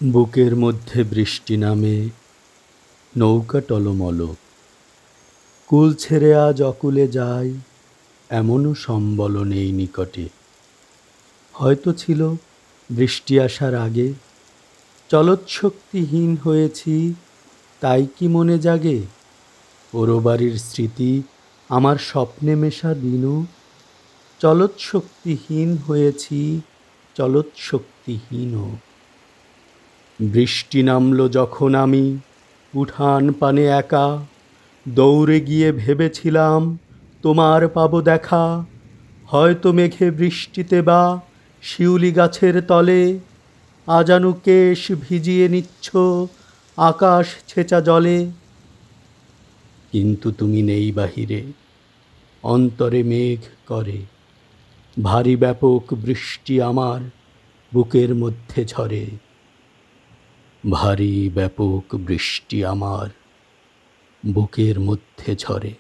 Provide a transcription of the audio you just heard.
বুকের মধ্যে বৃষ্টি নামে, নৌকা টলমল। কুল ছেড়ে আজ অকুলে যায়, এমনও সম্বল নেই নিকটে। হয়তো ছিল বৃষ্টি আসার আগে, চলৎশক্তিহীন হয়েছি, তাই কি মনে জাগে পোড়োবাড়ির স্মৃতি আমার স্বপ্নে মেশা দিনও। চলৎশক্তিহীন হয়েছি, চলৎশক্তিহীনও। বৃষ্টি নামল যখন আমি উঠান পানে একা, দৌড়ে গিয়ে ভেবেছিলাম তোমার পাবো দেখা। হয়তো মেঘে বৃষ্টিতে বা শিউলি গাছের তলে আজানু কেশ ভিজিয়ে নিচ্ছ আকাশ ছেঁচা জলে। কিন্তু তুমি নেই বাহিরে, অন্তরে মেঘ করে, ভারী ব্যাপক বৃষ্টি আমার বুকের মধ্যে ঝরে। ভারী ব্যাপক বৃষ্টি আমার বুকের মধ্যে ঝরে।